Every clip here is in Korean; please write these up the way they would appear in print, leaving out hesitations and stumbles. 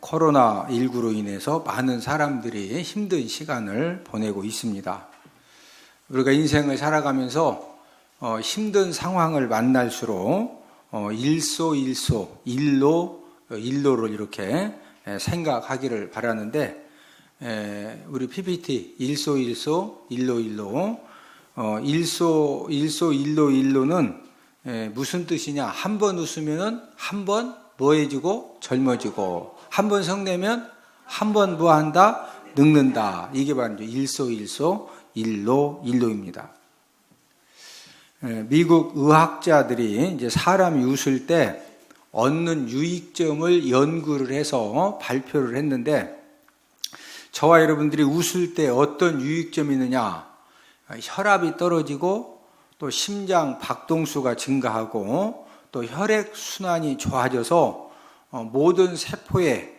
코로나19로 인해서 많은 사람들이 힘든 시간을 보내고 있습니다. 우리가 인생을 살아가면서 힘든 상황을 만날수록 일로를 이렇게 생각하기를 바라는데, 우리 PPT 일로는 무슨 뜻이냐? 한 번 웃으면은 한 번 뭐해지고 젊어지고, 한 번 성내면 한 번 뭐한다? 늙는다. 이게 바로 일로입니다. 미국 의학자들이 이제 사람이 웃을 때 얻는 유익점을 연구를 해서 발표를 했는데, 저와 여러분들이 웃을 때 어떤 유익점이 있느냐? 혈압이 떨어지고, 또 심장 박동수가 증가하고, 또 혈액순환이 좋아져서 모든 세포에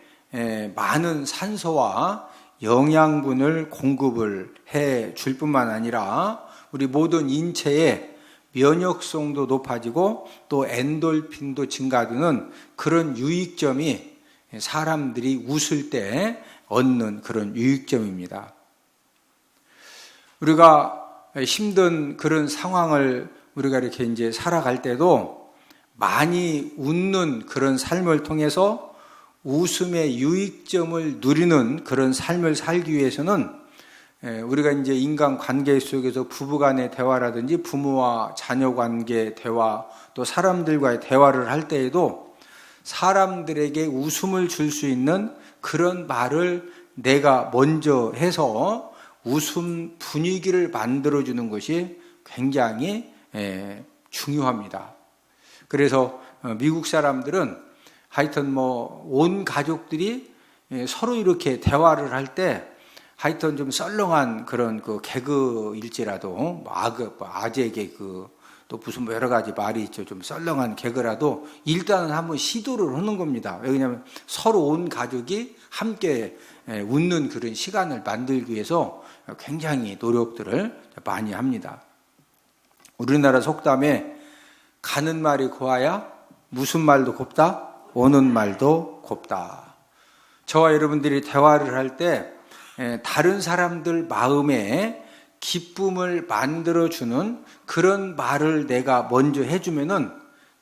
많은 산소와 영양분을 공급을 해 줄 뿐만 아니라 우리 모든 인체의 면역성도 높아지고 또 엔돌핀도 증가되는 그런 유익점이 사람들이 웃을 때 얻는 그런 유익점입니다. 우리가 힘든 그런 상황을 우리가 이렇게 이제 살아갈 때도 많이 웃는 그런 삶을 통해서 웃음의 유익점을 누리는 그런 삶을 살기 위해서는 우리가 이제 인간 관계 속에서 부부간의 대화라든지 부모와 자녀 관계 대화, 또 사람들과의 대화를 할 때에도 사람들에게 웃음을 줄 수 있는 그런 말을 내가 먼저 해서 웃음 분위기를 만들어주는 것이 굉장히 중요합니다. 그래서 미국 사람들은 하여튼 온 가족들이 서로 이렇게 대화를 할 때 하여튼 좀 썰렁한 그런 그 개그일지라도 아재 개그, 또 무슨 여러 가지 말이 있죠. 좀 썰렁한 개그라도 일단은 한번 시도를 하는 겁니다. 왜냐하면 서로 온 가족이 함께 웃는 그런 시간을 만들기 위해서 굉장히 노력들을 많이 합니다. 우리나라 속담에 가는 말이 고와야 무슨 말도 곱다? 오는 말도 곱다. 저와 여러분들이 대화를 할 때 다른 사람들 마음에 기쁨을 만들어주는 그런 말을 내가 먼저 해주면은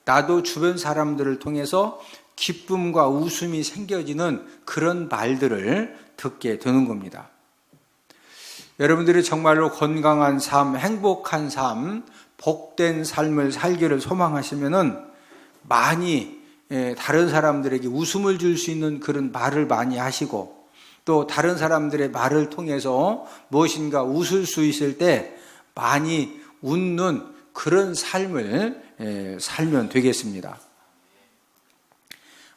나도 주변 사람들을 통해서 기쁨과 웃음이 생겨지는 그런 말들을 듣게 되는 겁니다. 여러분들이 정말로 건강한 삶, 행복한 삶, 복된 삶을 살기를 소망하시면은 많이 다른 사람들에게 웃음을 줄 수 있는 그런 말을 많이 하시고, 또 다른 사람들의 말을 통해서 무엇인가 웃을 수 있을 때 많이 웃는 그런 삶을 살면 되겠습니다.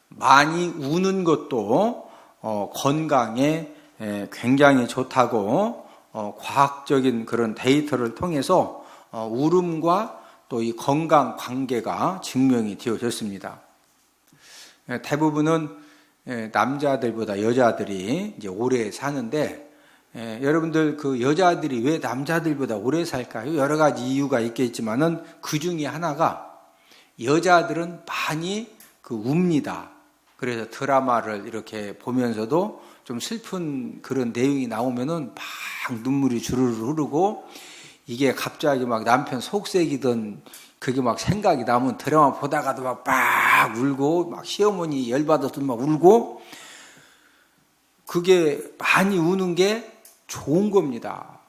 많이 우는 것도 건강에 굉장히 좋다고 과학적인 그런 데이터를 통해서 울음과 또 이 건강 관계가 증명이 되어졌습니다. 대부분은 남자들보다 여자들이 이제 오래 사는데, 여러분들 그 여자들이 왜 남자들보다 오래 살까요? 여러 가지 이유가 있겠지만은 그 중에 하나가 여자들은 많이 웁니다. 그래서 드라마를 이렇게 보면서도 좀 슬픈 그런 내용이 나오면은 막 눈물이 주르르 흐르고, 이게 갑자기 막 남편 속색이던 그게 막 생각이 나면 드라마 보다가도 막 울고, 막 시어머니 열받아서 막 울고, 그게 많이 우는 게 좋은 겁니다.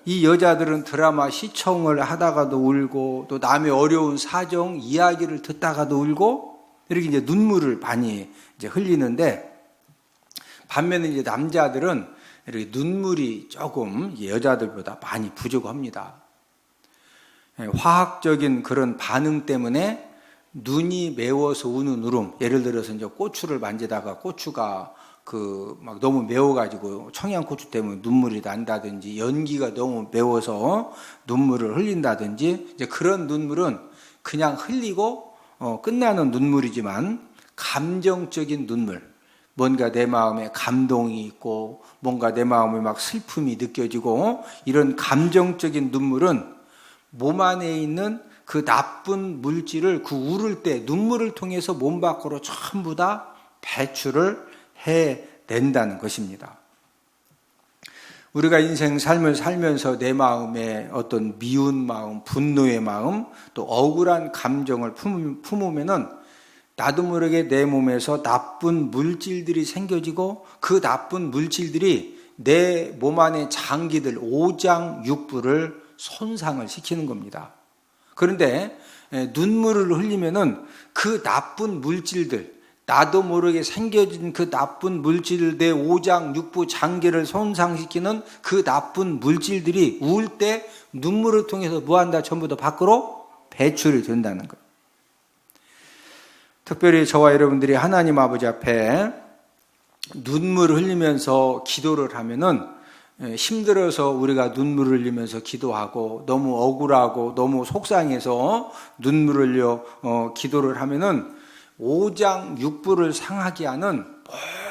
이 여자들은 드라마 시청을 하다가도 울고, 또 남의 어려운 사정, 이야기를 듣다가도 울고, 이렇게 이제 눈물을 많이 이제 흘리는데, 반면에 이제 남자들은 이렇게 눈물이 조금 여자들보다 많이 부족합니다. 화학적인 그런 반응 때문에 눈이 매워서 우는 울음, 예를 들어서 이제 고추를 만지다가 고추가 막 너무 매워가지고 청양고추 때문에 눈물이 난다든지, 연기가 너무 매워서 눈물을 흘린다든지, 이제 그런 눈물은 그냥 흘리고 끝나는 눈물이지만 감정적인 눈물, 뭔가 내 마음에 감동이 있고 뭔가 내 마음에 막 슬픔이 느껴지고, 이런 감정적인 눈물은 몸 안에 있는 그 나쁜 물질을 울을 때 눈물을 통해서 몸 밖으로 전부 다 배출을 해낸다는 것입니다. 우리가 인생 삶을 살면서 내 마음에 어떤 미운 마음, 분노의 마음, 또 억울한 감정을 품으면은 나도 모르게 내 몸에서 나쁜 물질들이 생겨지고 그 나쁜 물질들이 내 몸 안의 장기들, 오장육부를 손상을 시키는 겁니다. 그런데 눈물을 흘리면은 그 나쁜 물질들, 나도 모르게 생겨진 그 나쁜 물질, 내 오장육부 장기를 손상시키는 그 나쁜 물질들이 울 때 눈물을 통해서 뭐한다? 전부 다 밖으로 배출이 된다는 거예요. 특별히 저와 여러분들이 하나님 아버지 앞에 눈물을 흘리면서 기도를 하면은 힘들어서 우리가 눈물을 흘리면서 기도하고 너무 억울하고 너무 속상해서 눈물을 흘려 기도를 하면은 오장육부를 상하게 하는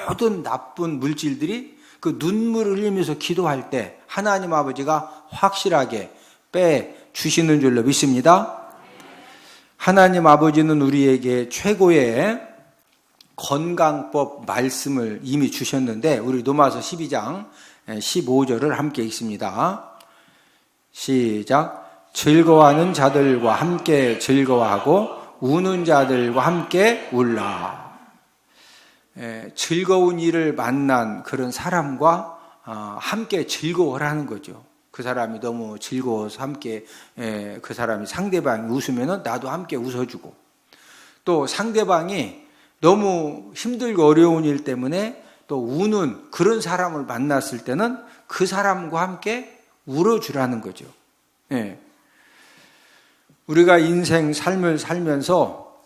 모든 나쁜 물질들이 그 눈물을 흘리면서 기도할 때 하나님 아버지가 확실하게 빼주시는 줄로 믿습니다. 하나님 아버지는 우리에게 최고의 건강법 말씀을 이미 주셨는데 우리 로마서 12장 15절을 함께 읽습니다. 시작. 즐거워하는 자들과 함께 즐거워하고 우는 자들과 함께 울라. 즐거운 일을 만난 그런 사람과 함께 즐거워하는 거죠. 그 사람이 너무 즐거워서 함께 그 사람이 상대방이 웃으면 나도 함께 웃어주고, 또 상대방이 너무 힘들고 어려운 일 때문에 또 우는 그런 사람을 만났을 때는 그 사람과 함께 울어주라는 거죠. 우리가 인생 삶을 살면서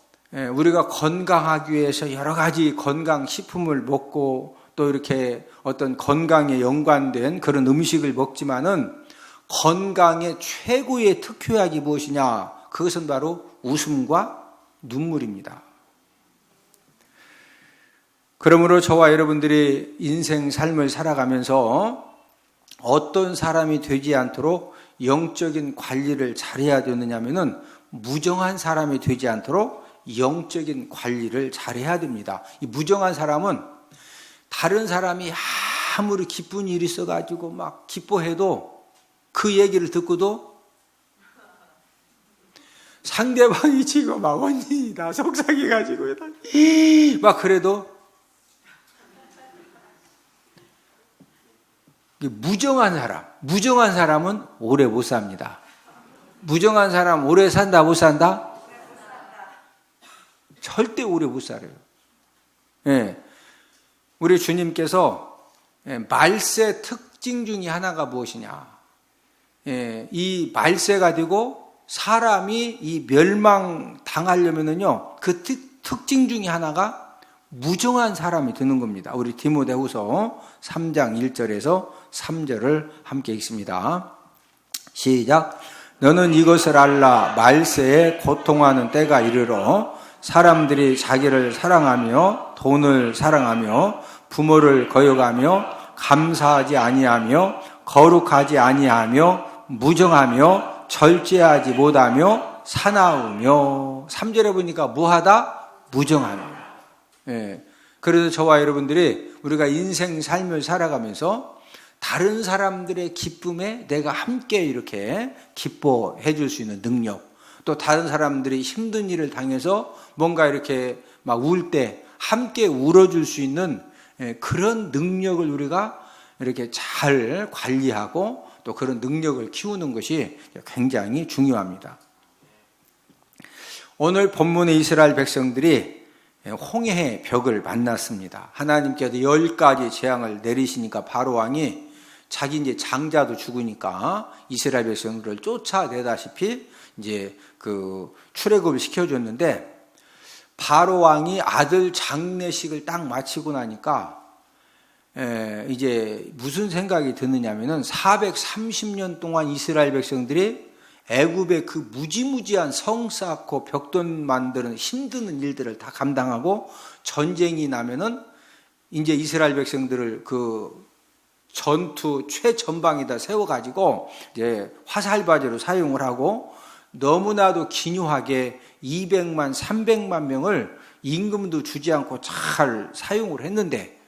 우리가 건강하기 위해서 여러 가지 건강식품을 먹고 또 이렇게 어떤 건강에 연관된 그런 음식을 먹지만은 건강의 최고의 특효약이 무엇이냐? 그것은 바로 웃음과 눈물입니다. 그러므로 저와 여러분들이 인생 삶을 살아가면서 어떤 사람이 되지 않도록 영적인 관리를 잘해야 되느냐면은 무정한 사람이 되지 않도록 영적인 관리를 잘해야 됩니다. 이 무정한 사람은 다른 사람이 아무리 기쁜 일이 있어가지고 막 기뻐해도 그 얘기를 듣고도 상대방이 지금 막 언니 나 속상해가지고 막 그래도 무정한 사람은 오래 못 삽니다. 무정한 사람 오래 산다 못 산다? 절대 오래 못 살아요. 우리 주님께서 말세 특징 중에 하나가 무엇이냐? 이 말세가 되고 사람이 이 멸망당하려면은요, 그 특징 중에 하나가 무정한 사람이 되는 겁니다. 우리 디모데후서 3장 1절에서 3절을 함께 읽습니다. 시작. 너는 이것을 알라. 말세에 고통하는 때가 이르러 사람들이 자기를 사랑하며 돈을 사랑하며 부모를 거역하며 감사하지 아니하며 거룩하지 아니하며 무정하며 절제하지 못하며 사나우며. 3절에 보니까 뭐하다? 무정하며. 그래서 저와 여러분들이 우리가 인생 삶을 살아가면서 다른 사람들의 기쁨에 내가 함께 이렇게 기뻐해 줄 수 있는 능력, 또 다른 사람들이 힘든 일을 당해서 뭔가 이렇게 막 울 때 함께 울어줄 수 있는 그런 능력을 우리가 이렇게 잘 관리하고 또 그런 능력을 키우는 것이 굉장히 중요합니다. 오늘 본문의 이스라엘 백성들이 홍해의 벽을 만났습니다. 하나님께서 10가지 재앙을 내리시니까 바로 왕이 자기 이제 장자도 죽으니까 이스라엘 백성들을 쫓아내다시피 이제 그 출애굽을 시켜줬는데, 바로 왕이 아들 장례식을 딱 마치고 나니까 이제 무슨 생각이 드느냐면은 430년 동안 이스라엘 백성들이 애굽의 그 무지무지한 성 쌓고 벽돌 만드는 힘든 일들을 다 감당하고 전쟁이 나면은 이제 이스라엘 백성들을 그 전투 최전방에다 세워가지고 이제 화살바지로 사용을 하고 너무나도 기묘하게 200만, 300만 명을 임금도 주지 않고 잘 사용을 했는데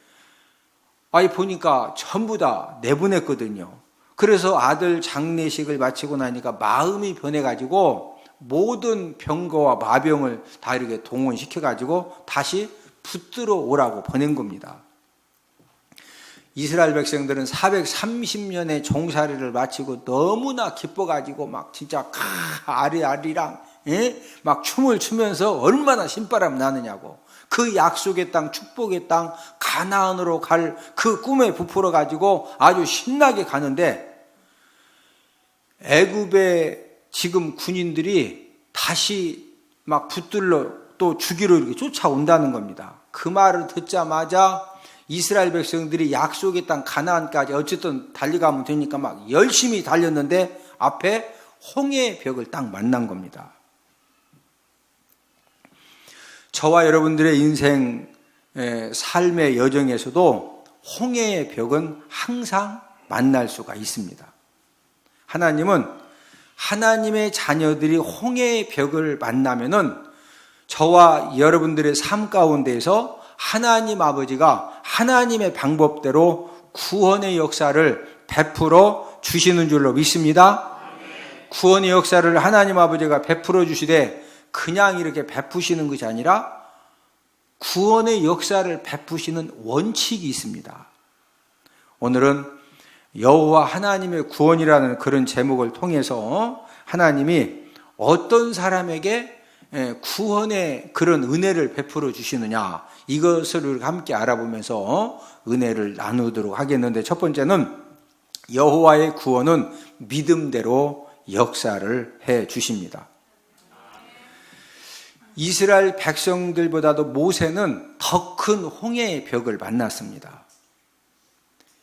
보니까 전부 다 내보냈거든요. 그래서 아들 장례식을 마치고 나니까 마음이 변해가지고 모든 병거와 마병을 다 이렇게 동원시켜가지고 다시 붙들어 오라고 보낸 겁니다. 이스라엘 백성들은 430년의 종살이를 마치고 너무나 기뻐가지고 막 진짜 아리랑 막 춤을 추면서 얼마나 신바람 나느냐고. 그 약속의 땅, 축복의 땅, 가나안으로 갈 그 꿈에 부풀어 가지고 아주 신나게 가는데 애굽의 지금 군인들이 다시 막 붙들러 또 죽이러 이렇게 쫓아온다는 겁니다. 그 말을 듣자마자 이스라엘 백성들이 약속의 땅 가나안까지 어쨌든 달려가면 되니까 막 열심히 달렸는데 앞에 홍해의 벽을 딱 만난 겁니다. 저와 여러분들의 인생 삶의 여정에서도 홍해의 벽은 항상 만날 수가 있습니다. 하나님은 하나님의 자녀들이 홍해의 벽을 만나면은 저와 여러분들의 삶 가운데에서 하나님 아버지가 하나님의 방법대로 구원의 역사를 베풀어 주시는 줄로 믿습니다. 구원의 역사를 하나님 아버지가 베풀어 주시되 그냥 이렇게 베푸시는 것이 아니라 구원의 역사를 베푸시는 원칙이 있습니다. 오늘은 여호와 하나님의 구원이라는 그런 제목을 통해서 하나님이 어떤 사람에게 구원의 그런 은혜를 베풀어 주시느냐, 이것을 함께 알아보면서 은혜를 나누도록 하겠는데, 첫 번째는 여호와의 구원은 믿음대로 역사를 해 주십니다. 이스라엘 백성들보다도 모세는 더 큰 홍해의 벽을 만났습니다.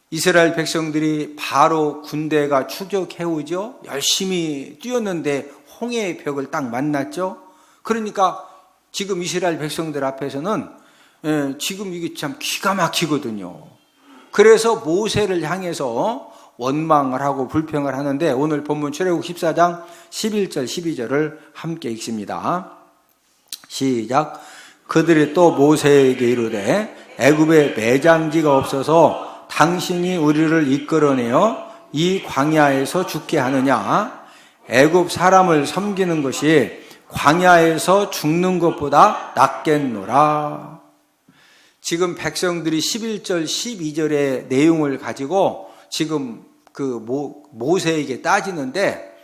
이스라엘 백성들이 바로 군대가 추격해오죠. 열심히 뛰었는데 홍해의 벽을 딱 만났죠. 그러니까 지금 이스라엘 백성들 앞에서는 지금 이게 참 기가 막히거든요. 그래서 모세를 향해서 원망을 하고 불평을 하는데, 오늘 본문 출애굽 14장 11절 12절을 함께 읽습니다. 시작. 그들이 또 모세에게 이르되 애굽에 매장지가 없어서 당신이 우리를 이끌어내어 이 광야에서 죽게 하느냐? 애굽 사람을 섬기는 것이 광야에서 죽는 것보다 낫겠노라. 지금 백성들이 11절 12절의 내용을 가지고 지금 그 모세에게 따지는데,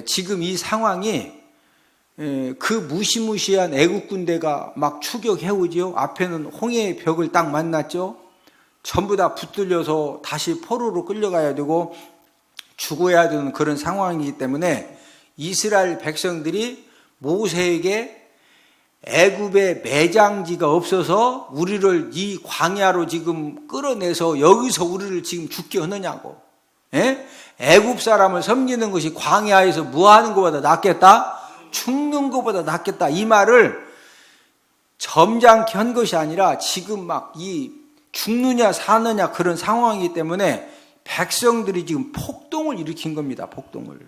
지금 이 상황이 그 무시무시한 애국 군대가 막 추격해오지요. 앞에는 홍해의 벽을 딱 만났죠. 전부 다 붙들려서 다시 포로로 끌려가야 되고 죽어야 되는 그런 상황이기 때문에 이스라엘 백성들이 모세에게 애굽에 매장지가 없어서 우리를 이 광야로 지금 끌어내서 여기서 우리를 지금 죽게 하느냐고. 애굽 사람을 섬기는 것이 광야에서 뭐하는 것보다 낫겠다? 죽는 것보다 낫겠다. 이 말을 점잖게 한 것이 아니라 지금 막 이 죽느냐 사느냐 그런 상황이기 때문에 백성들이 지금 폭동을 일으킨 겁니다. 폭동을.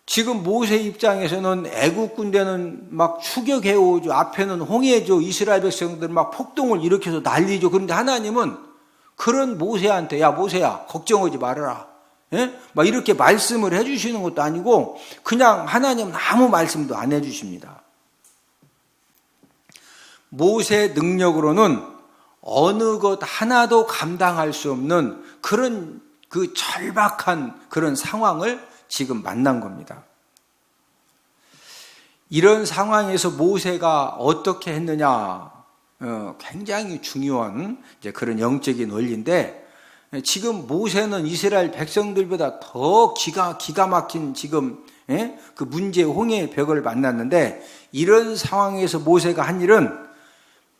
지금 모세 입장에서는 애국 군대는 막 추격해 오죠. 앞에는 홍해죠. 이스라엘 백성들 막 폭동을 일으켜서 난리죠. 그런데 하나님은 그런 모세한테, 야 모세야 걱정하지 말아라. 막 이렇게 말씀을 해주시는 것도 아니고 그냥 하나님은 아무 말씀도 안 해주십니다. 모세의 능력으로는 어느 것 하나도 감당할 수 없는 그런 그 절박한 그런 상황을 지금 만난 겁니다. 이런 상황에서 모세가 어떻게 했느냐, 굉장히 중요한 이제 그런 영적인 원리인데, 지금 모세는 이스라엘 백성들보다 더 기가 막힌 지금 그 문제 홍해의 벽을 만났는데, 이런 상황에서 모세가 한 일은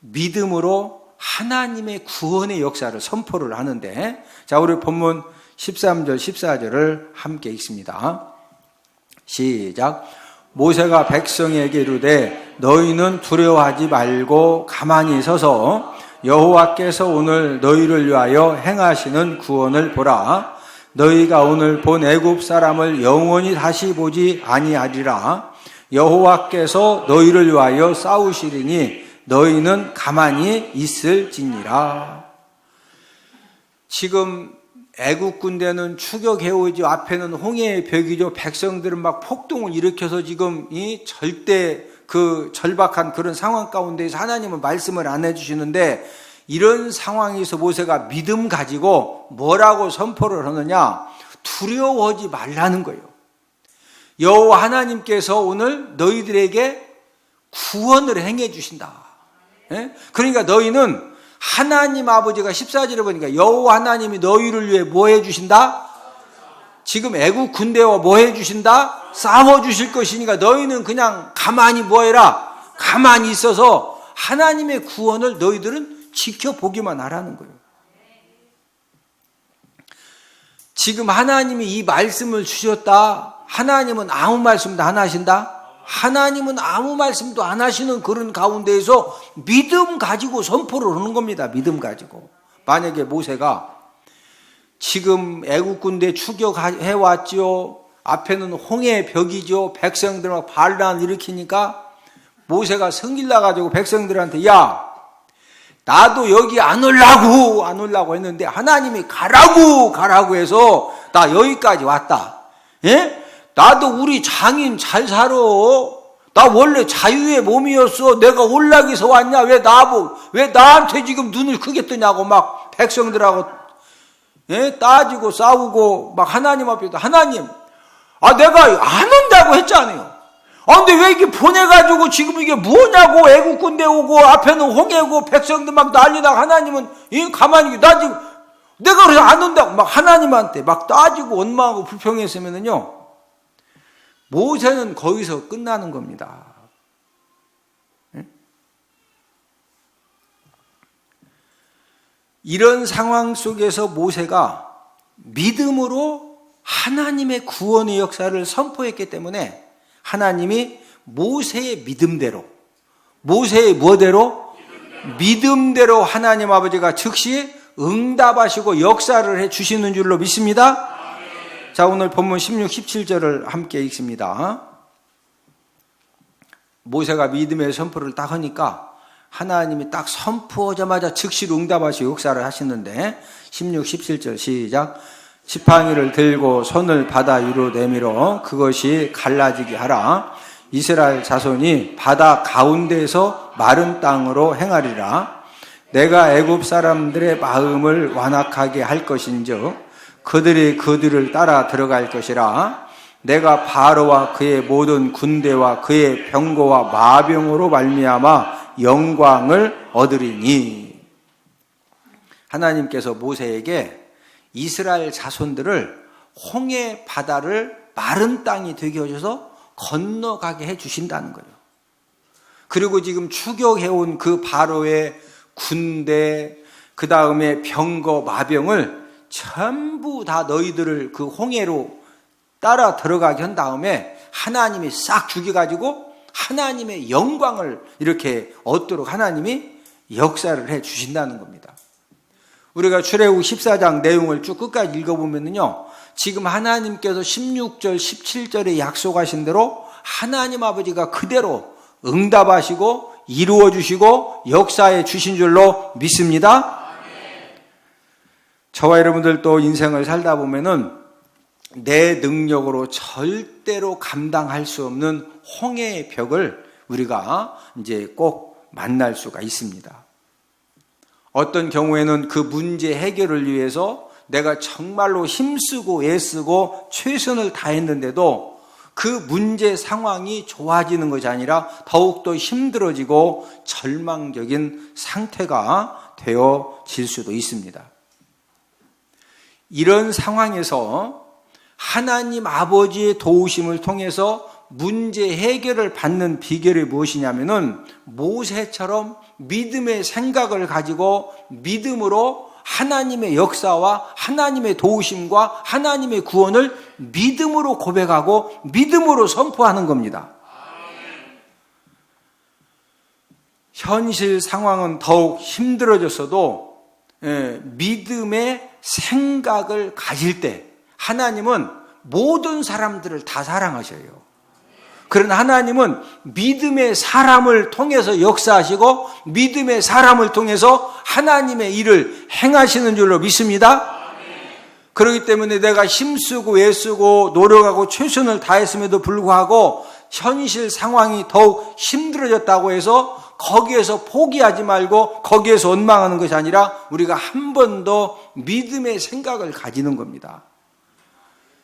믿음으로 하나님의 구원의 역사를 선포를 하는데, 자 우리 본문 13절 14절을 함께 읽습니다. 시작. 모세가 백성에게 이르되 너희는 두려워하지 말고 가만히 서서 여호와께서 오늘 너희를 위하여 행하시는 구원을 보라. 너희가 오늘 본 애굽 사람을 영원히 다시 보지 아니하리라. 여호와께서 너희를 위하여 싸우시리니 너희는 가만히 있을지니라. 지금 애국 군대는 추격해오죠. 앞에는 홍해의 벽이죠. 백성들은 막 폭동을 일으켜서 지금 이 절대 그 절박한 그런 상황 가운데에서 하나님은 말씀을 안 해주시는데, 이런 상황에서 모세가 믿음 가지고 뭐라고 선포를 하느냐? 두려워하지 말라는 거예요. 여호와 하나님께서 오늘 너희들에게 구원을 행해 주신다. 그러니까 너희는 하나님 아버지가 14절에 보니까 여호와 하나님이 너희를 위해 뭐 해주신다? 지금 애국 군대와 뭐 해주신다? 싸워주실 것이니까 너희는 그냥 가만히 뭐 해라? 가만히 있어서 하나님의 구원을 너희들은 지켜보기만 하라는 거예요. 지금 하나님이 이 말씀을 주셨다. 하나님은 아무 말씀도 안 하신다? 하나님은 아무 말씀도 안 하시는 그런 가운데에서 믿음 가지고 선포를 하는 겁니다. 믿음 가지고. 만약에 모세가 지금 애국 군대 추격해 왔죠. 앞에는 홍해의 벽이죠. 백성들 막 반란 일으키니까 모세가 성질 나가지고 백성들한테 야, 나도 여기 안 올라고 했는데 하나님이 가라고 해서 나 여기까지 왔다. 예? 나도 우리 장인 잘 살아. 나 원래 자유의 몸이었어. 내가 올라기서 왔냐? 왜 나한테 지금 눈을 크게 뜨냐고 막 백성들하고 따지고 싸우고 막 하나님 앞에도 하나님, 내가 안 온다고 했잖아요. 근데 왜 이렇게 보내가지고 지금 이게 뭐냐고 애국 군대 오고 앞에는 홍해고 백성들 막 난리나고 하나님은 가만히 나 지금 내가 그래서 안 온다고 막 하나님한테 막 따지고 원망하고 불평했으면은요. 모세는 거기서 끝나는 겁니다. 이런 상황 속에서 모세가 믿음으로 하나님의 구원의 역사를 선포했기 때문에 하나님이 모세의 믿음대로, 모세의 뭐대로? 믿음대로 하나님 아버지가 즉시 응답하시고 역사를 해 주시는 줄로 믿습니다. 자, 오늘 본문 16, 17절을 함께 읽습니다. 모세가 믿음의 선포를 딱 하니까 하나님이 딱 선포하자마자 즉시 응답하시고 역사를 하시는데 16, 17절 시작. 지팡이를 들고 손을 바다 위로 내밀어 그것이 갈라지게 하라. 이스라엘 자손이 바다 가운데에서 마른 땅으로 행하리라. 내가 애굽 사람들의 마음을 완악하게 할 것인즉 그들이 그들을 따라 들어갈 것이라. 내가 바로와 그의 모든 군대와 그의 병거와 마병으로 말미암아 영광을 얻으리니. 하나님께서 모세에게 이스라엘 자손들을 홍해 바다를 마른 땅이 되게 하셔서 건너가게 해주신다는 거예요. 그리고 지금 추격해온 그 바로의 군대, 그 다음에 병거, 마병을 전부 다 너희들을 그 홍해로 따라 들어가게 한 다음에 하나님이 싹 죽여가지고 하나님의 영광을 이렇게 얻도록 하나님이 역사를 해 주신다는 겁니다. 우리가 출애굽 14장 내용을 쭉 끝까지 읽어보면요, 지금 하나님께서 16절, 17절에 약속하신 대로 하나님 아버지가 그대로 응답하시고 이루어 주시고 역사해 주신 줄로 믿습니다. 저와 여러분들도 인생을 살다 보면은 내 능력으로 절대로 감당할 수 없는 홍해의 벽을 우리가 이제 꼭 만날 수가 있습니다. 어떤 경우에는 그 문제 해결을 위해서 내가 정말로 힘쓰고 애쓰고 최선을 다했는데도 그 문제 상황이 좋아지는 것이 아니라 더욱더 힘들어지고 절망적인 상태가 되어질 수도 있습니다. 이런 상황에서 하나님 아버지의 도우심을 통해서 문제 해결을 받는 비결이 무엇이냐면은 모세처럼 믿음의 생각을 가지고 믿음으로 하나님의 역사와 하나님의 도우심과 하나님의 구원을 믿음으로 고백하고 믿음으로 선포하는 겁니다. 현실 상황은 더욱 힘들어졌어도 믿음의 생각을 가질 때, 하나님은 모든 사람들을 다 사랑하셔요. 그러나 하나님은 믿음의 사람을 통해서 역사하시고 믿음의 사람을 통해서 하나님의 일을 행하시는 줄로 믿습니다. 그렇기 때문에 내가 힘쓰고 애쓰고 노력하고 최선을 다했음에도 불구하고 현실 상황이 더욱 힘들어졌다고 해서 거기에서 포기하지 말고 거기에서 원망하는 것이 아니라 우리가 한 번 더 믿음의 생각을 가지는 겁니다.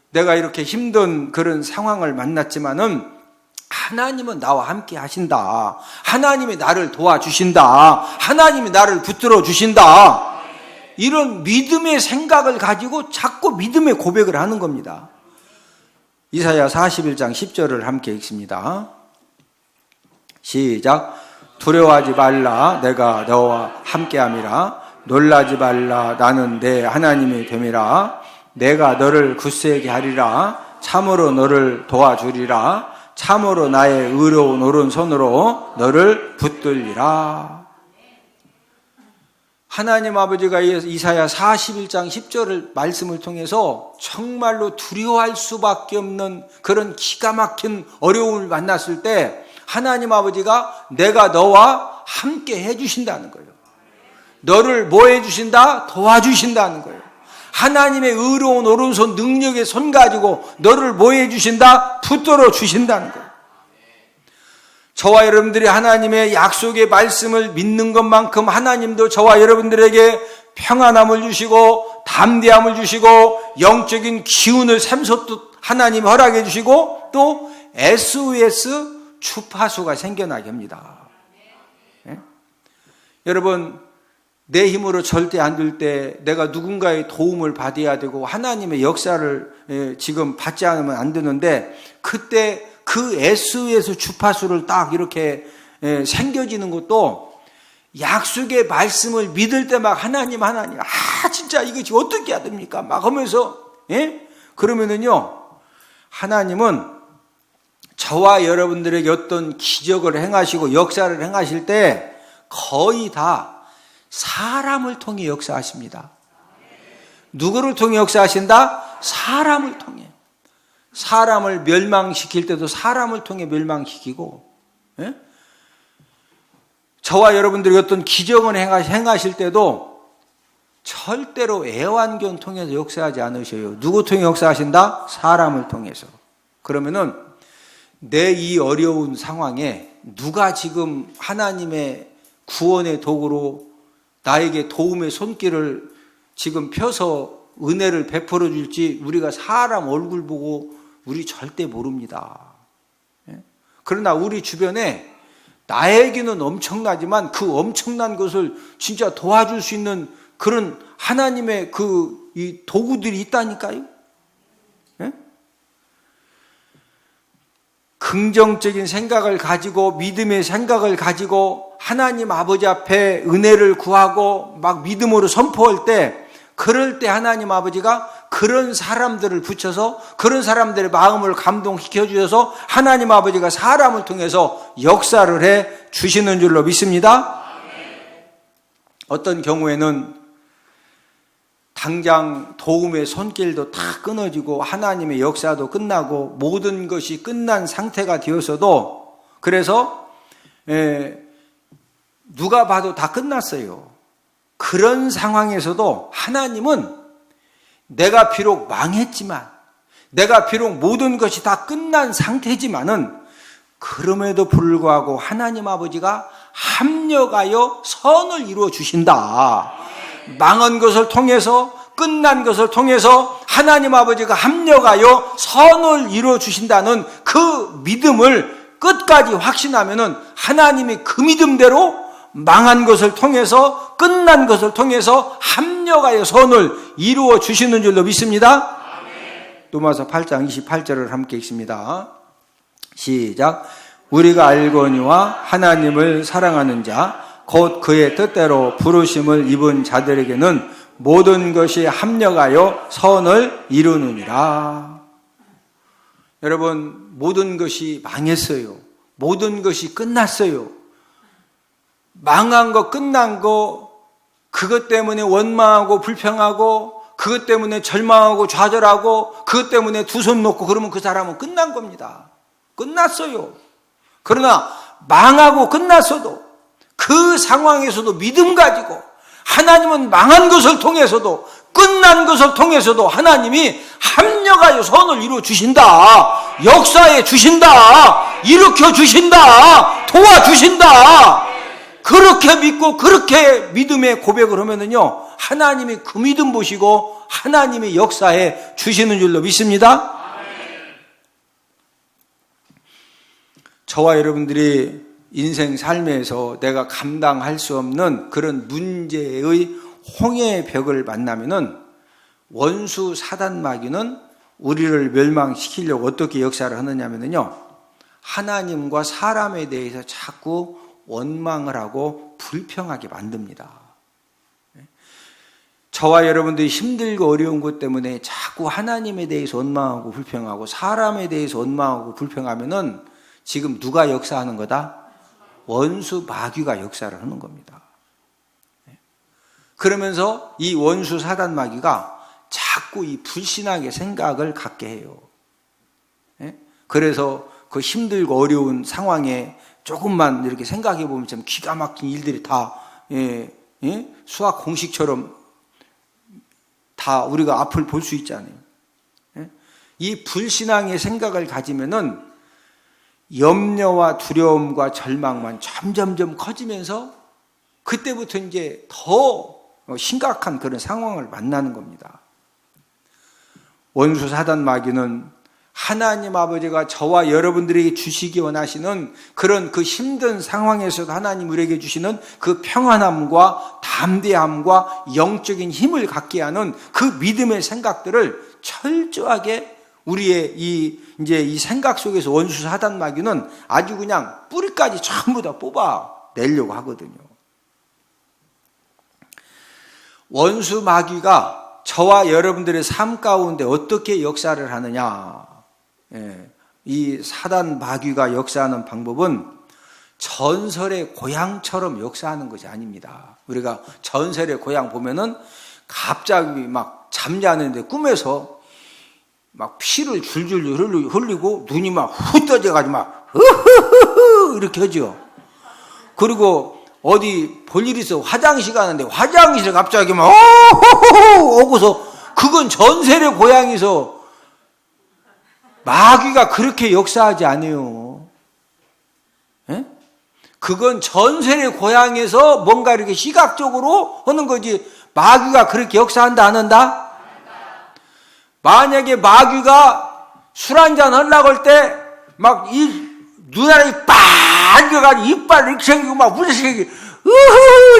내가 이렇게 힘든 그런 상황을 만났지만은 하나님은 나와 함께 하신다. 하나님이 나를 도와주신다. 하나님이 나를 붙들어 주신다. 이런 믿음의 생각을 가지고 자꾸 믿음의 고백을 하는 겁니다. 이사야 41장 10절을 함께 읽습니다. 시작. 두려워하지 말라. 내가 너와 함께함이라. 놀라지 말라. 나는 내 하나님이 됨이라. 내가 너를 굳세게 하리라. 참으로 너를 도와주리라. 참으로 나의 의로운 오른손으로 너를 붙들리라. 하나님 아버지가 이사야 41장 10절을 말씀을 통해서 정말로 두려워할 수밖에 없는 그런 기가 막힌 어려움을 만났을 때 하나님 아버지가 내가 너와 함께 해주신다는 거예요. 너를 뭐 해주신다? 도와주신다는 거예요. 하나님의 의로운 오른손 능력의 손 가지고 너를 뭐 해주신다? 붙들어 주신다는 거예요. 저와 여러분들이 하나님의 약속의 말씀을 믿는 것만큼 하나님도 저와 여러분들에게 평안함을 주시고 담대함을 주시고 영적인 기운을 샘솟듯 하나님 허락해 주시고 또 SOS 주파수가 생겨나게 합니다. 네? 여러분 내 힘으로 절대 안 될 때 내가 누군가의 도움을 받아야 되고 하나님의 역사를 지금 받지 않으면 안 되는데 그때 그 SOS 주파수를 딱 이렇게 생겨지는 것도 약속의 말씀을 믿을 때 막 하나님 진짜 이거 지금 어떻게 해야 됩니까? 막 하면서 그러면은요 하나님은 저와 여러분들에게 어떤 기적을 행하시고 역사를 행하실 때 거의 다 사람을 통해 역사하십니다. 누구를 통해 역사하신다? 사람을 통해. 사람을 멸망시킬 때도 사람을 통해 멸망시키고, 저와 여러분들이 어떤 기적을 행하실 때도 절대로 애완견 통해서 역사하지 않으셔요. 누구 통해 역사하신다? 사람을 통해서. 그러면은 내 이 어려운 상황에 누가 지금 하나님의 구원의 도구로 나에게 도움의 손길을 지금 펴서 은혜를 베풀어 줄지 우리가 사람 얼굴 보고 우리 절대 모릅니다. 그러나 우리 주변에 나에게는 엄청나지만 그 엄청난 것을 진짜 도와줄 수 있는 그런 하나님의 이 도구들이 있다니까요. 긍정적인 생각을 가지고 믿음의 생각을 가지고 하나님 아버지 앞에 은혜를 구하고 막 믿음으로 선포할 때 그럴 때 하나님 아버지가 그런 사람들을 붙여서 그런 사람들의 마음을 감동시켜 주셔서 하나님 아버지가 사람을 통해서 역사를 해 주시는 줄로 믿습니다. 어떤 경우에는 당장 도움의 손길도 다 끊어지고 하나님의 역사도 끝나고 모든 것이 끝난 상태가 되었어도 그래서 누가 봐도 다 끝났어요. 그런 상황에서도 하나님은 내가 비록 망했지만 내가 비록 모든 것이 다 끝난 상태지만은 그럼에도 불구하고 하나님 아버지가 합력하여 선을 이루어 주신다. 망한 것을 통해서 끝난 것을 통해서 하나님 아버지가 합력하여 선을 이루어 주신다는 그 믿음을 끝까지 확신하면은 하나님이 그 믿음대로 망한 것을 통해서 끝난 것을 통해서 합력하여 선을 이루어 주시는 줄로 믿습니다. 로마서 8장 28절을 함께 읽습니다. 시작. 우리가 알거니와 하나님을 사랑하는 자 곧 그의 뜻대로 부르심을 입은 자들에게는 모든 것이 합력하여 선을 이루느니라. 여러분 모든 것이 망했어요. 모든 것이 끝났어요. 망한 거 끝난 거 그것 때문에 원망하고 불평하고 그것 때문에 절망하고 좌절하고 그것 때문에 두 손 놓고 그러면 그 사람은 끝난 겁니다. 끝났어요. 그러나 망하고 끝났어도 그 상황에서도 믿음 가지고 하나님은 망한 것을 통해서도 끝난 것을 통해서도 하나님이 합력하여 선을 이루어 주신다. 역사해 주신다. 일으켜 주신다. 도와주신다. 그렇게 믿고 그렇게 믿음의 고백을 하면은요, 하나님이 그 믿음 보시고 하나님이 역사해 주시는 줄로 믿습니다. 저와 여러분들이 인생 삶에서 내가 감당할 수 없는 그런 문제의 홍해의 벽을 만나면은 원수 사단 마귀는 우리를 멸망시키려고 어떻게 역사를 하느냐면요, 하나님과 사람에 대해서 자꾸 원망을 하고 불평하게 만듭니다. 저와 여러분들이 힘들고 어려운 것 때문에 자꾸 하나님에 대해서 원망하고 불평하고 사람에 대해서 원망하고 불평하면은 지금 누가 역사하는 거다? 원수 마귀가 역사를 하는 겁니다. 그러면서 이 원수 사단 마귀가 자꾸 이 불신앙의 생각을 갖게 해요. 그래서 그 힘들고 어려운 상황에 조금만 이렇게 생각해 보면 참 기가 막힌 일들이 다 수학 공식처럼 다 우리가 앞을 볼 수 있잖아요. 이 불신앙의 생각을 가지면은 염려와 두려움과 절망만 점점점 커지면서 그때부터 이제 더 심각한 그런 상황을 만나는 겁니다. 원수 사단 마귀는 하나님 아버지가 저와 여러분들에게 주시기 원하시는 그런 그 힘든 상황에서도 하나님 우리에게 주시는 그 평안함과 담대함과 영적인 힘을 갖게 하는 그 믿음의 생각들을 철저하게 우리의 이 생각 속에서 원수 사단 마귀는 아주 그냥 뿌리까지 전부 다 뽑아 내려고 하거든요. 원수 마귀가 저와 여러분들의 삶 가운데 어떻게 역사를 하느냐? 이 사단 마귀가 역사하는 방법은 전설의 고향처럼 역사하는 것이 아닙니다. 우리가 전설의 고향 보면은 갑자기 막 잠자는데 꿈에서 막 피를 줄줄 흘리고 눈이 막 후 떠져가지고 막 이렇게 하죠. 그리고 어디 볼 일 있어 화장실 가는데 화장실에 갑자기 막 오고서 그건 전설의 고향에서 마귀가 그렇게 역사하지 않아요. 그건 전설의 고향에서 뭔가 이렇게 시각적으로 하는 거지 마귀가 그렇게 역사한다 안 한다? 만약에 마귀가 술 한잔 하려고 할 때 막 이 눈알이 빨개가지고 이빨 이렇게 생기고 막 무지개기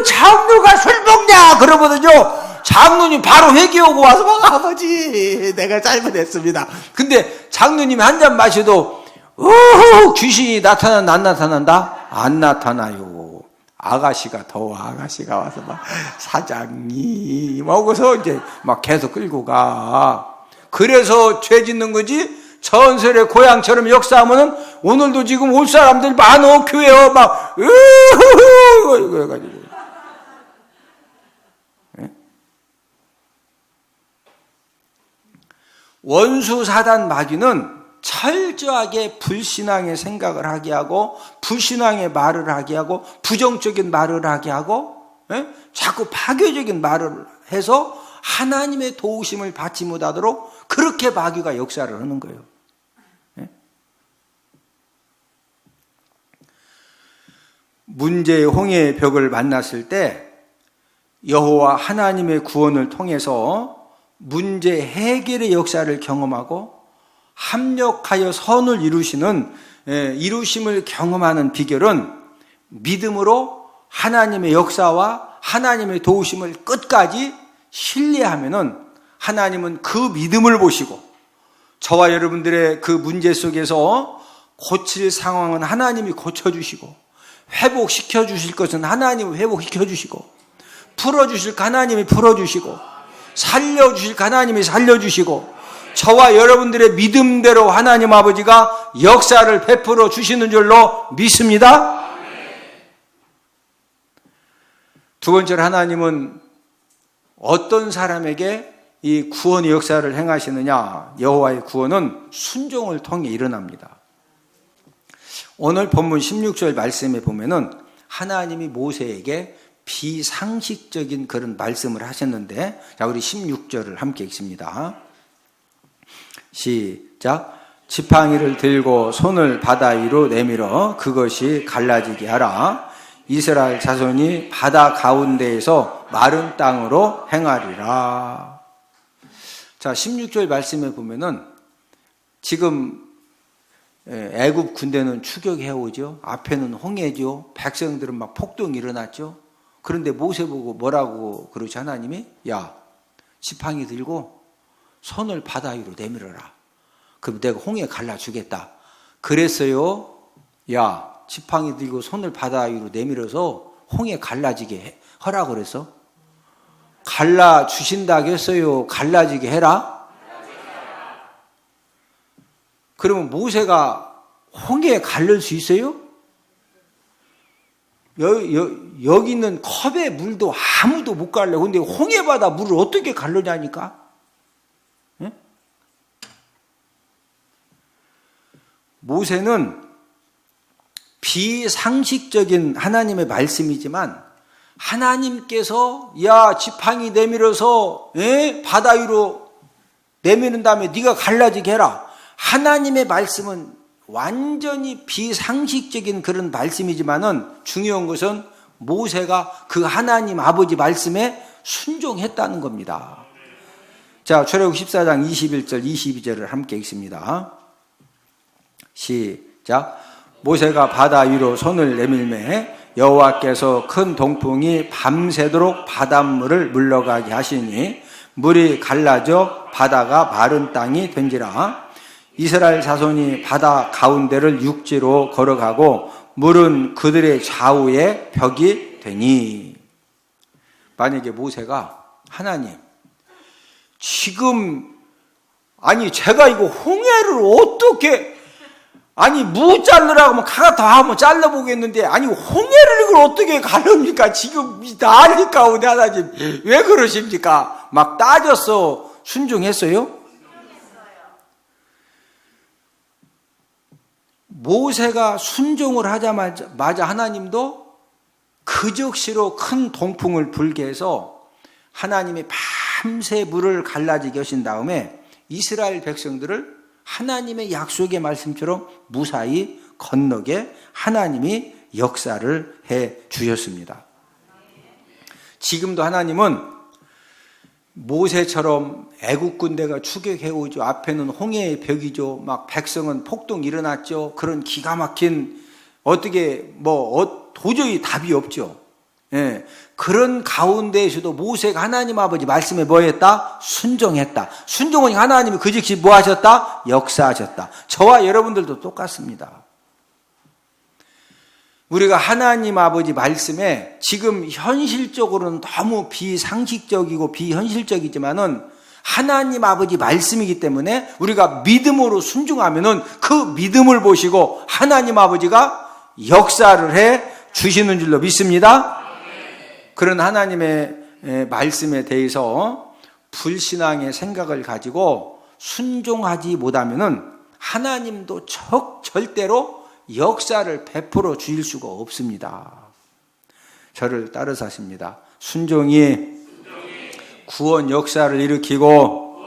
장로가 술 먹냐 그러거든요. 장로님 바로 회개 오고 와서 막 아버지 내가 잘못했습니다. 근데 장로님이 한 잔 마셔도 귀신이 나타난다 안 나타난다? 안 나타나요. 아가씨가 와서 막 사장님 하고서 이제 막 계속 끌고 가. 그래서 죄 짓는 거지. 전설의 고향처럼 역사하면은 오늘도 지금 올 사람들 많어 교회에 막 이거 해가지고. 원수 사단 마귀는 철저하게 불신앙의 생각을 하게 하고 불신앙의 말을 하게 하고 부정적인 말을 하게 하고 자꾸 파괴적인 말을 해서 하나님의 도우심을 받지 못하도록 그렇게 마귀가 역사를 하는 거예요. 문제의 홍해의 벽을 만났을 때 여호와 하나님의 구원을 통해서 문제 해결의 역사를 경험하고 합력하여 선을 이루심을 경험하는 비결은 믿음으로 하나님의 역사와 하나님의 도우심을 끝까지 신뢰하면은 하나님은 그 믿음을 보시고 저와 여러분들의 그 문제 속에서 고칠 상황은 하나님이 고쳐주시고 회복시켜 주실 것은 하나님이 회복시켜 주시고 풀어주실 하나님이 풀어주시고 살려주실 하나님이 살려주시고 저와 여러분들의 믿음대로 하나님 아버지가 역사를 베풀어 주시는 줄로 믿습니다. 두 번째로 하나님은 어떤 사람에게 이 구원의 역사를 행하시느냐? 여호와의 구원은 순종을 통해 일어납니다. 오늘 본문 16절 말씀에 보면은 하나님이 모세에게 비상식적인 그런 말씀을 하셨는데, 자, 우리 16절을 함께 읽습니다. 시작. 지팡이를 들고 손을 바다 위로 내밀어 그것이 갈라지게 하라. 이스라엘 자손이 바다 가운데에서 마른 땅으로 행하리라. 자, 16절 말씀에 보면은 지금 애굽 군대는 추격해 오죠. 앞에는 홍해죠. 백성들은 막 폭동이 일어났죠. 그런데 모세 보고 뭐라고 그러지 하나님이? 야, 지팡이 들고 손을 바다 위로 내밀어라. 그럼 내가 홍해 갈라주겠다. 그랬어요. 야, 지팡이 들고 손을 바다 위로 내밀어서 홍해 갈라지게 하라고 그랬어. 갈라주신다고 했어요. 갈라지게 해라. 그러면 모세가 홍해에 갈릴 수 있어요? 여기 있는 컵의 물도 아무도 못 갈래. 근데 홍해바다 물을 어떻게 갈르냐니까? 응? 모세는 비상식적인 하나님의 말씀이지만 하나님께서 야, 지팡이 내밀어서 바다 위로 내미는 다음에 네가 갈라지게 해라. 하나님의 말씀은 완전히 비상식적인 그런 말씀이지만은 중요한 것은 모세가 그 하나님 아버지 말씀에 순종했다는 겁니다. 자, 출애굽 14장 21절 22절을 함께 읽습니다. 시작. 모세가 바다 위로 손을 내밀매 여호와께서 큰 동풍이 밤새도록 바닷물을 물러가게 하시니 물이 갈라져 바다가 마른 땅이 된지라. 이스라엘 자손이 바다 가운데를 육지로 걸어가고 물은 그들의 좌우에 벽이 되니. 만약에 모세가 하나님, 지금 아니 제가 이거 홍해를 어떻게 무 자르라고 하면 가가 다 한번 잘라보겠는데 아니 홍해를 이걸 어떻게 가릅니까? 지금 난리 가운데 하나님 왜 그러십니까? 막 따졌어. 순종했어요? 모세가 순종을 하자마자 하나님도 그 즉시로 큰 동풍을 불게 해서 하나님이 밤새 물을 갈라지게 하신 다음에 이스라엘 백성들을 하나님의 약속의 말씀처럼 무사히 건너게 하나님이 역사를 해 주셨습니다. 지금도 하나님은 모세처럼 애국 군대가 추격해 오죠. 앞에는 홍해의 벽이죠. 막 백성은 폭동 일어났죠. 그런 기가 막힌 도저히 답이 없죠. 예. 그런 가운데에서도 모세가 하나님 아버지 말씀에 뭐 했다? 순종했다. 순종은 하나님이 그 즉시 뭐 하셨다? 역사하셨다. 저와 여러분들도 똑같습니다. 우리가 하나님 아버지 말씀에 지금 현실적으로는 너무 비상식적이고 비현실적이지만은 하나님 아버지 말씀이기 때문에 우리가 믿음으로 순종하면은 그 믿음을 보시고 하나님 아버지가 역사를 해 주시는 줄로 믿습니다. 그런 하나님의 말씀에 대해서 불신앙의 생각을 가지고 순종하지 못하면은 하나님도 절대로 역사를 베풀어 주실 수가 없습니다. 저를 따라서 하십니다. 순종이 구원 역사를 일으키고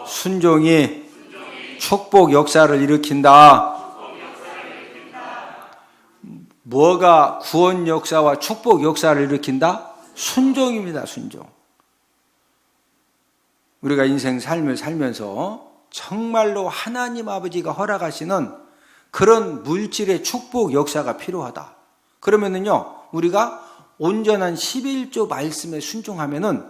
순종이 축복 역사를 일으킨다. 뭐가 구원 역사와 축복 역사를 일으킨다? 순종입니다. 순종. 우리가 인생 삶을 살면서 정말로 하나님 아버지가 허락하시는 그런 물질의 축복 역사가 필요하다. 그러면은요, 우리가 온전한 11조 말씀에 순종하면은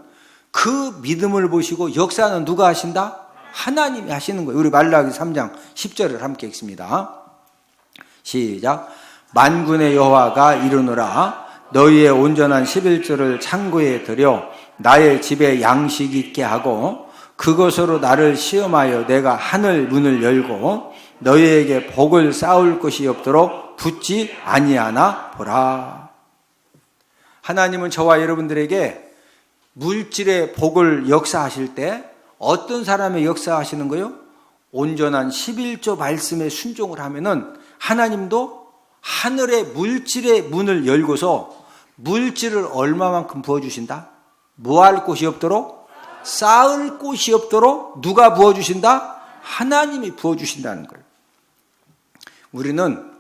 그 믿음을 보시고 역사는 누가 하신다? 하나님이 하시는 거예요. 우리 말라기 3장 10절을 함께 읽습니다. 시작. 만군의 여호와가 이르노라. 너희의 온전한 11조를 창고에 들여 나의 집에 양식 있게 하고 그것으로 나를 시험하여 내가 하늘 문을 열고 너희에게 복을 쌓을 것이 없도록 붙지 아니하나 보라. 하나님은 저와 여러분들에게 물질의 복을 역사하실 때 어떤 사람의 역사하시는 거요? 온전한 11조 말씀에 순종을 하면은 하나님도 하늘의 물질의 문을 열고서 물질을 얼마만큼 부어주신다? 뭐 할 곳이 없도록? 쌓을 곳이 없도록 누가 부어주신다? 하나님이 부어주신다는 거예요. 우리는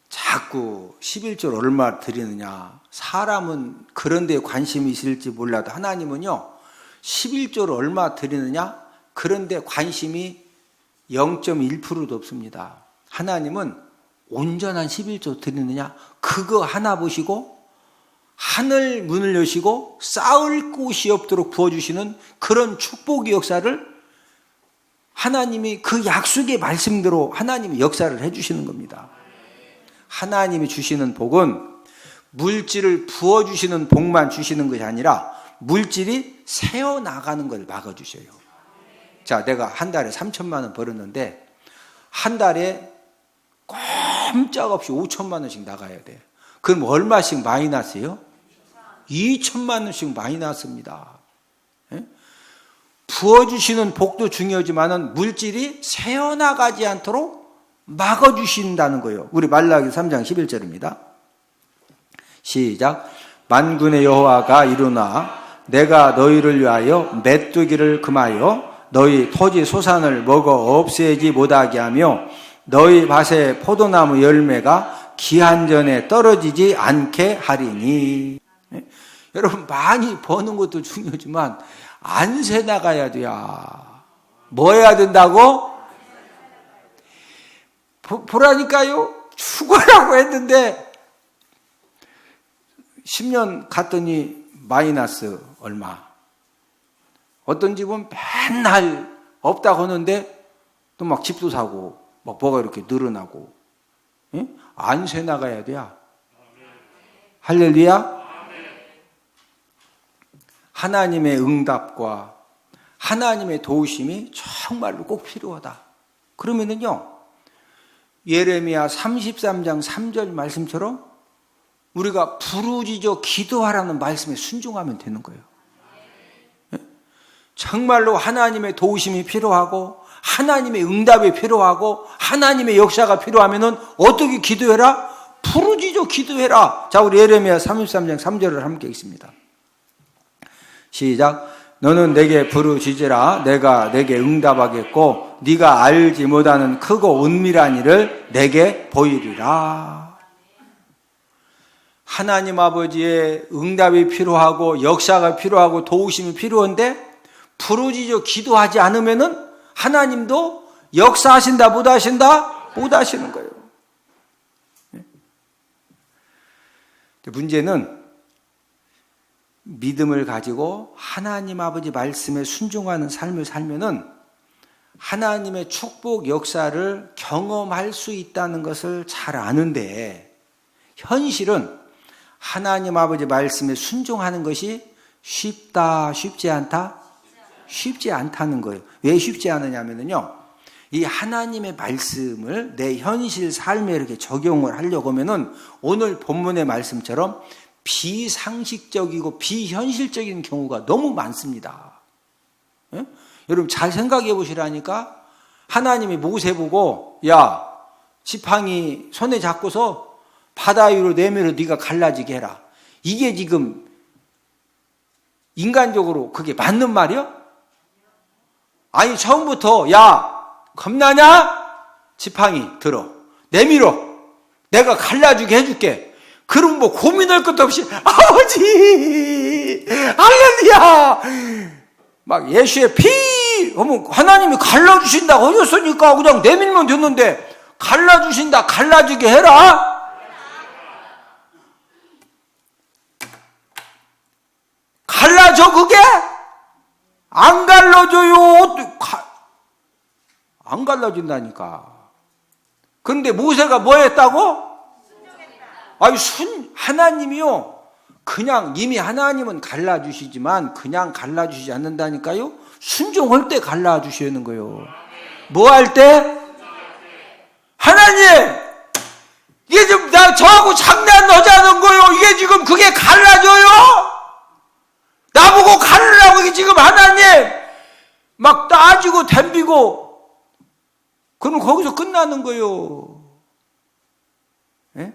자꾸 11조를 얼마 드리느냐. 사람은 그런 데에 관심이 있을지 몰라도 하나님은요. 11조를 얼마 드리느냐. 그런 데 관심이 0.1%도 없습니다. 하나님은 온전한 11조 드리느냐. 그거 하나 보시고 하늘 문을 여시고 쌓을 곳이 없도록 부어주시는 그런 축복의 역사를 하나님이 그 약속의 말씀대로 하나님이 역사를 해주시는 겁니다. 하나님이 주시는 복은 물질을 부어주시는 복만 주시는 것이 아니라 물질이 새어나가는 걸 막아주셔요. 자, 내가 한 달에 3천만 원 벌었는데 한 달에 꼼짝없이 5천만 원씩 나가야 돼. 그럼 얼마씩 마이너스요? 2천만 원씩 마이너스입니다. 부어주시는 복도 중요하지만 물질이 새어나가지 않도록 막아주신다는 거예요. 우리 말라기 3장 11절입니다. 시작. 만군의 여호와가 이르나 내가 너희를 위하여 메뚜기를 금하여 너희 토지 소산을 먹어 없애지 못하게 하며 너희 밭의 포도나무 열매가 기한 전에 떨어지지 않게 하리니. 여러분 많이 버는 것도 중요하지만 안 새 나가야 돼요. 뭐 해야 된다고? 보라니까요. 죽으라고 했는데 10년 갔더니 마이너스 얼마. 어떤 집은 맨날 없다고 하는데 또 막 집도 사고 막 뭐가 이렇게 늘어나고. 안 새 나가야 돼요. 할렐루야. 하나님의 응답과 하나님의 도우심이 정말로 꼭 필요하다. 그러면은요, 예레미야 33장 3절 말씀처럼 우리가 부르짖어 기도하라는 말씀에 순종하면 되는 거예요. 정말로 하나님의 도우심이 필요하고 하나님의 응답이 필요하고 하나님의 역사가 필요하면은 어떻게 기도해라? 부르짖어 기도해라. 자, 우리 예레미야 33장 3절을 함께 읽습니다. 시작. 너는 내게 부르짖으라. 내가 내게 응답하겠고 네가 알지 못하는 크고 은밀한 일을 내게 보이리라. 하나님 아버지의 응답이 필요하고 역사가 필요하고 도우심이 필요한데 부르짖어 기도하지 않으면은 하나님도 역사하신다 못 하신다? 못 하시는 거예요. 문제는 믿음을 가지고 하나님 아버지 말씀에 순종하는 삶을 살면은 하나님의 축복 역사를 경험할 수 있다는 것을 잘 아는데 현실은 하나님 아버지 말씀에 순종하는 것이 쉽다, 쉽지 않다? 쉽지 않다는 거예요. 왜 쉽지 않으냐면요. 이 하나님의 말씀을 내 현실 삶에 이렇게 적용을 하려고 하면은 오늘 본문의 말씀처럼 비상식적이고 비현실적인 경우가 너무 많습니다. 예? 여러분 잘 생각해 보시라니까. 하나님이 모세 보고 야 지팡이 손에 잡고서 바다 위로 내밀어 네가 갈라지게 해라. 이게 지금 인간적으로 그게 맞는 말이야? 아니 처음부터 야 겁나냐? 지팡이 들어 내밀어 내가 갈라지게 해줄게. 그럼 뭐 고민할 것도 없이 아버지 할렐루야 막 예수의 피 하면 하나님이 갈라주신다고 하셨으니까 그냥 내밀면 됐는데 갈라주신다 갈라지게 해라. 갈라져 그게? 안 갈라져요. 안 갈라진다니까. 그런데 모세가 뭐 했다고? 아니 하나님이요. 그냥 이미 하나님은 갈라주시지만 그냥 갈라주시지 않는다니까요. 순종할 때 갈라주시는 거예요. 뭐 할 때? 하나님 이게 지금 나 저하고 장난하자는 거예요. 이게 지금 그게 갈라져요? 나보고 갈라 왜냐하면 지금 하나님 막 따지고 덤비고 그럼 거기서 끝나는 거예요. 예?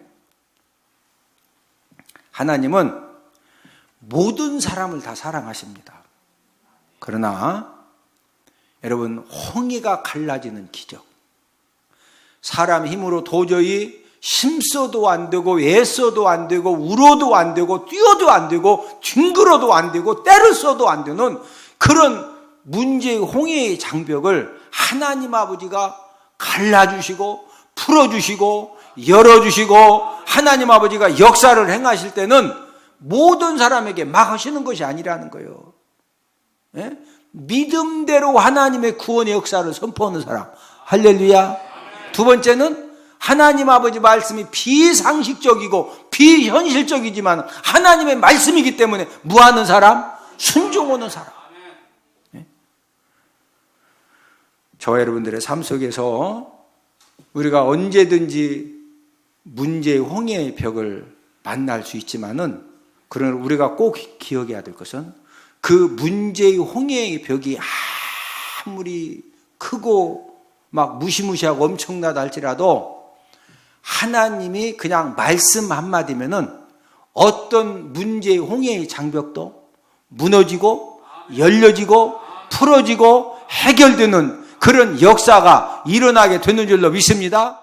하나님은 모든 사람을 다 사랑하십니다. 그러나 여러분, 홍해가 갈라지는 기적, 사람 힘으로 도저히 힘써도 안 되고 애써도 안 되고 울어도 안 되고 뛰어도 안 되고 뒹굴어도 안 되고 때를 써도 안 되는 그런 문제의 홍해의 장벽을 하나님 아버지가 갈라주시고 풀어주시고 열어주시고 하나님 아버지가 역사를 행하실 때는 모든 사람에게 막 하시는 것이 아니라는 거예요. 예? 믿음대로 하나님의 구원의 역사를 선포하는 사람. 할렐루야. 두 번째는 하나님 아버지 말씀이 비상식적이고 비현실적이지만 하나님의 말씀이기 때문에 무하는 사람, 순종하는 사람. 예? 저와 여러분들의 삶 속에서 우리가 언제든지 문제의 홍해의 벽을 만날 수 있지만은, 그러나 우리가 꼭 기억해야 될 것은 그 문제의 홍해의 벽이 아무리 크고 막 무시무시하고 엄청나다 할지라도 하나님이 그냥 말씀 한마디면은 어떤 문제의 홍해의 장벽도 무너지고 열려지고 풀어지고 해결되는 그런 역사가 일어나게 되는 줄로 믿습니다.